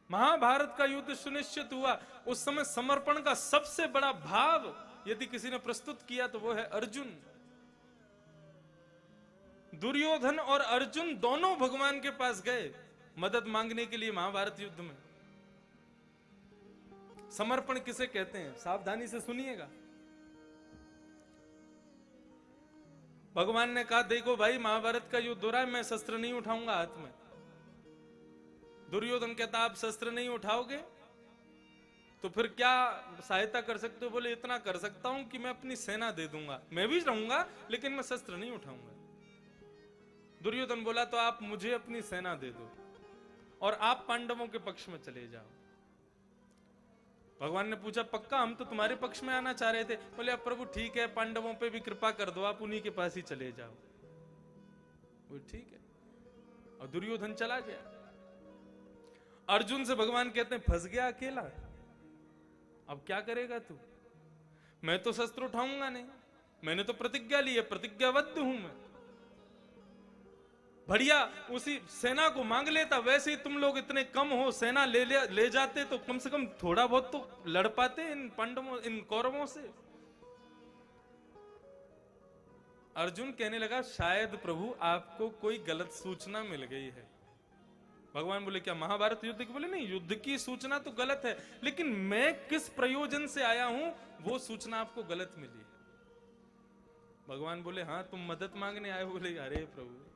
महाभारत का युद्ध सुनिश्चित हुआ। उस समय समर्पण का सबसे बड़ा भाव यदि किसी ने प्रस्तुत किया तो वो है अर्जुन। दुर्योधन और अर्जुन दोनों भगवान के पास गए मदद मांगने के लिए महाभारत युद्ध में। समर्पण किसे कहते हैं, सावधानी से सुनिएगा। भगवान ने कहा देखो भाई महाभारत का युद्ध हो रहा है, मैं शस्त्र नहीं उठाऊंगा हाथ में। दुर्योधन कहता आप शस्त्र नहीं उठाओगे तो फिर क्या सहायता कर सकते हो? बोले इतना कर सकता हूं कि मैं अपनी सेना दे दूंगा, मैं भी रहूंगा लेकिन मैं शस्त्र नहीं उठाऊंगा। दुर्योधन बोला तो आप मुझे अपनी सेना दे दो और आप पांडवों के पक्ष में चले जाओ। भगवान ने पूछा पक्का? हम तो तुम्हारे पक्ष में आना चाह रहे थे। बोले अब प्रभु ठीक है, पांडवों पे भी कृपा कर दो, आप उन्हीं के पास ही चले जाओ। बोले ठीक है, और दुर्योधन चला गया। अर्जुन से भगवान कहते हैं फंस गया अकेला, अब क्या करेगा तू? मैं तो शस्त्र उठाऊंगा नहीं, मैंने तो प्रतिज्ञा ली है, प्रतिज्ञाबद्ध हूं मैं। बढ़िया उसी सेना को मांग लेता, वैसे ही तुम लोग इतने कम हो, सेना ले जाते तो कम से कम थोड़ा बहुत तो लड़ पाते इन पांडवों इन कौरवों से। अर्जुन कहने लगा शायद प्रभु आपको कोई गलत सूचना मिल गई है। भगवान बोले क्या महाभारत युद्ध की? बोले नहीं, युद्ध की सूचना तो गलत है, लेकिन मैं किस प्रयोजन से आया हूं वो सूचना आपको गलत मिली है। भगवान बोले हाँ तुम मदद मांगने आए हो। बोले अरे प्रभु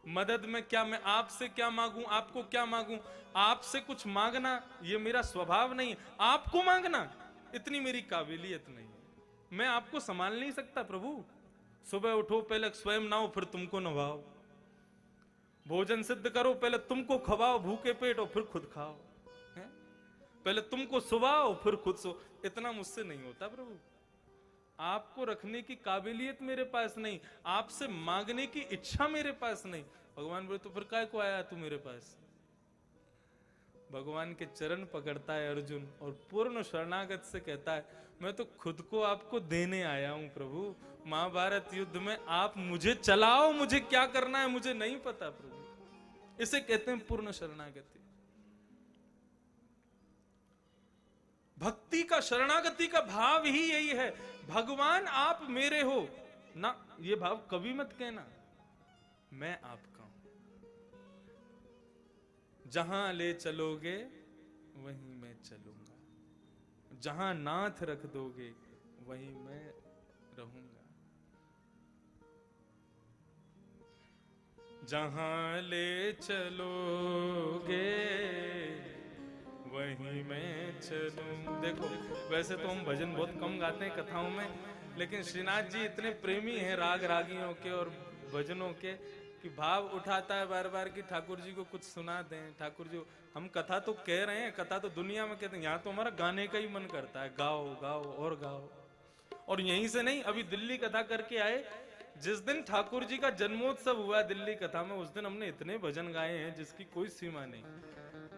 मदद में क्या, मैं आपसे क्या मांगूं, आपको क्या मांगूं? आपसे कुछ मांगना ये मेरा स्वभाव नहीं है, आपको मांगना इतनी मेरी काबिलियत नहीं है। मैं आपको संभाल नहीं सकता प्रभु। सुबह उठो पहले स्वयं नहाओ फिर तुमको नवाओ, भोजन सिद्ध करो पहले तुमको खवाओ भूखे पेट और फिर खुद खाओ, है? पहले तुमको सुवाओ फिर खुद सो। इतना मुझसे नहीं होता प्रभु। आपको रखने की काबिलियत मेरे पास नहीं, आपसे मांगने की इच्छा मेरे पास नहीं। भगवान बोले तो फिर काय को आया तू मेरे पास? भगवान के चरण पकड़ता है अर्जुन और पूर्ण शरणागत से कहता है मैं तो खुद को आपको देने आया हूं प्रभु। महाभारत युद्ध में आप मुझे चलाओ, मुझे क्या करना है मुझे नहीं पता प्रभु। इसे कहते हैं पूर्ण शरणागति। भक्ति का, शरणागति का भाव ही यही है, भगवान आप मेरे हो ना। ये भाव कभी मत कहना मैं आपका हूं। जहां ले चलोगे वहीं मैं चलूंगा, जहां नाथ रख दोगे वहीं मैं रहूंगा। जहां ले चलोगे वहीं मैं चलूं। देखो वैसे तो हम भजन बहुत कम गाते हैं कथाओं में, लेकिन श्रीनाथ जी इतने प्रेमी हैं राग रागियों के और भजनों के कि भाव उठाता है बार बार कि ठाकुर जी को कुछ सुना दें। ठाकुर जी हम कथा तो कह रहे हैं, कथा तो दुनिया में कहते हैं, यहाँ तो हमारा गाने का ही मन करता है, गाओ गाओ और गाओ। और यहीं से नहीं, अभी दिल्ली कथा करके आए, जिस दिन ठाकुर जी का जन्मोत्सव हुआ दिल्ली कथा में, उस दिन हमने इतने भजन गाए हैं जिसकी कोई सीमा नहीं।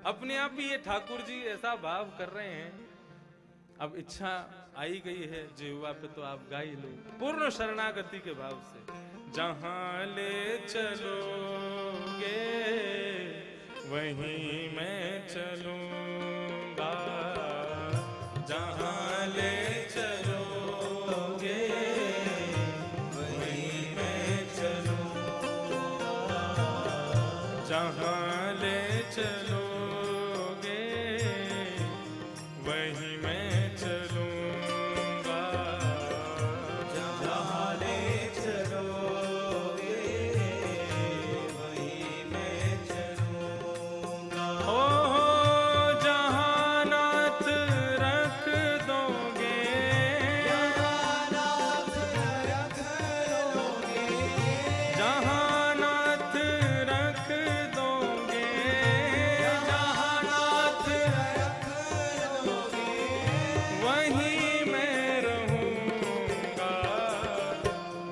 अपने आप ही ये ठाकुर जी ऐसा भाव कर रहे हैं। अब इच्छा आई गई है जिह्वा पे तो आप गा ही लो पूर्ण शरणागति के भाव से। जहां ले चलोगे वहीं मैं चलूंगा, जहां ले चलोगे वहीं मैं चलूंगा, जहां ले चलो वहीं मैं चलूंगा, जहां ले चलोगे वहीं मैं चलूंगा। ओ जहां नाथ रख दोगे, जहां नाथ रख दोगे, जहां नाथ रख दोगे, जहां नाथ वहीं मैं रहूंगा,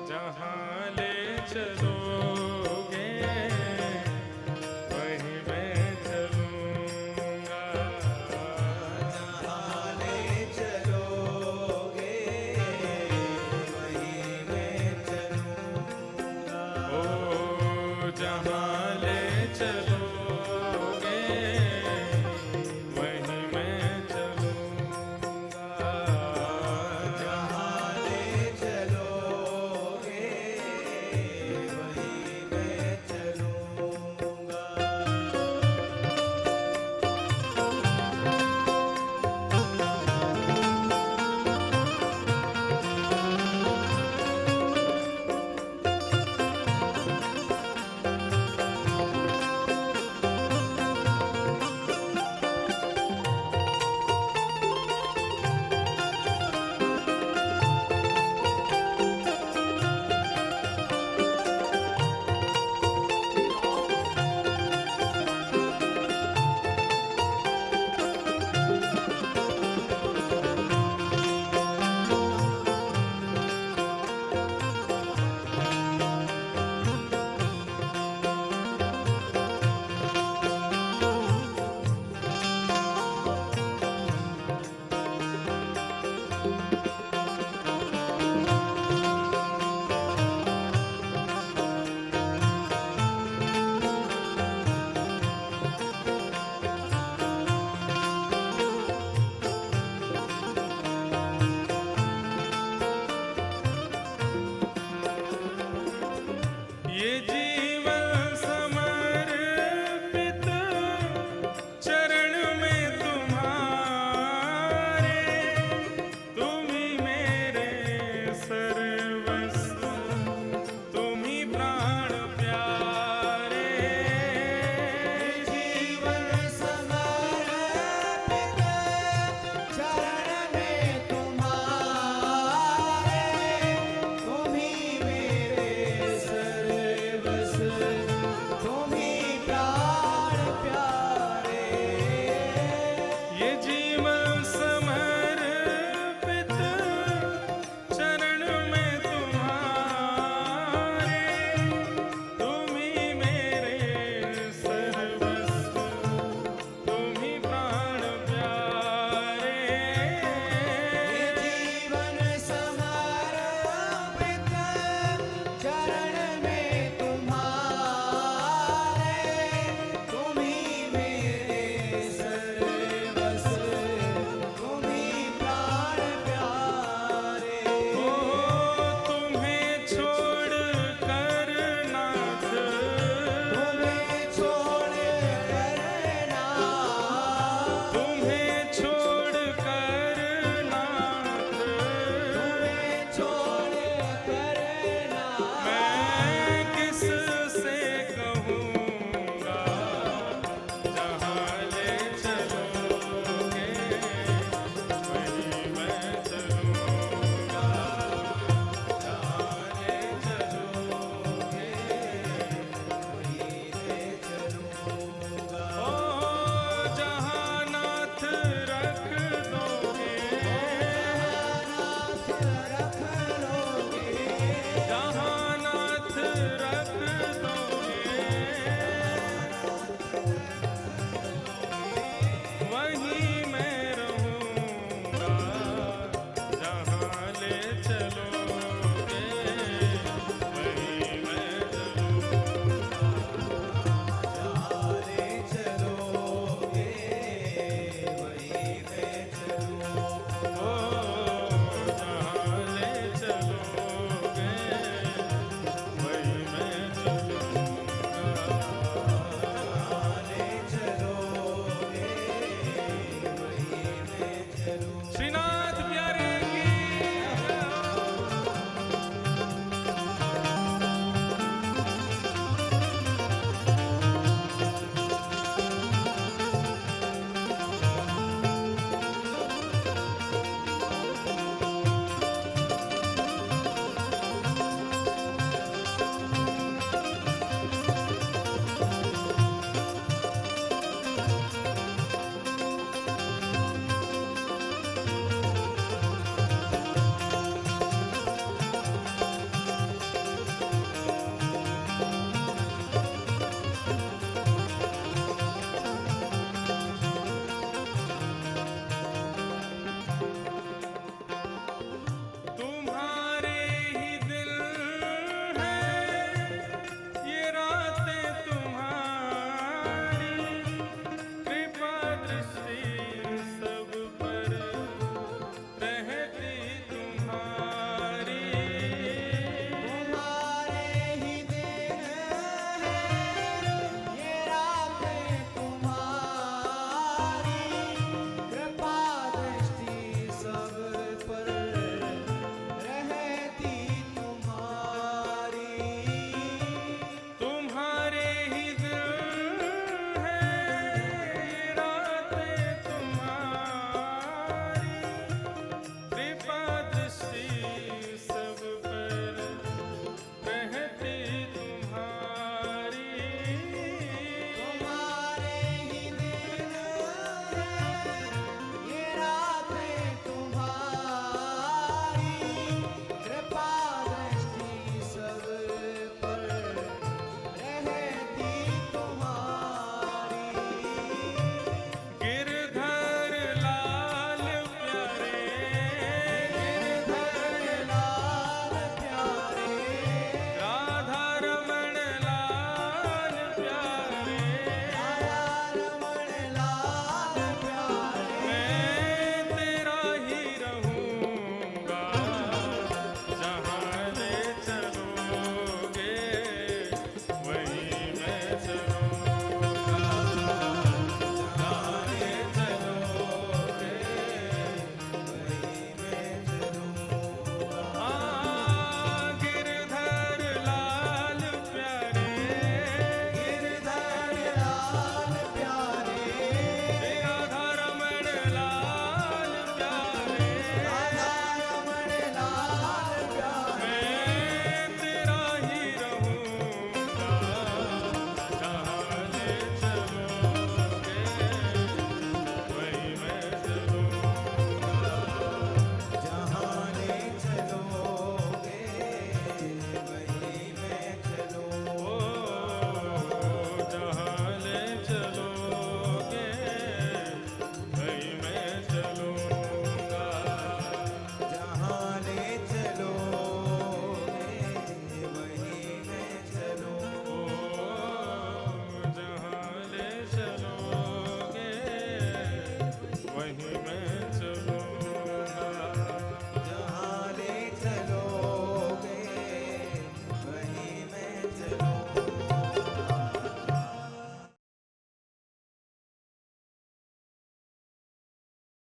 जहां ले चलोगे वहीं मैं चलूंगा, जहां ले चलोगे वहीं मैं चलूंगा। ओ जहां ले चलोगे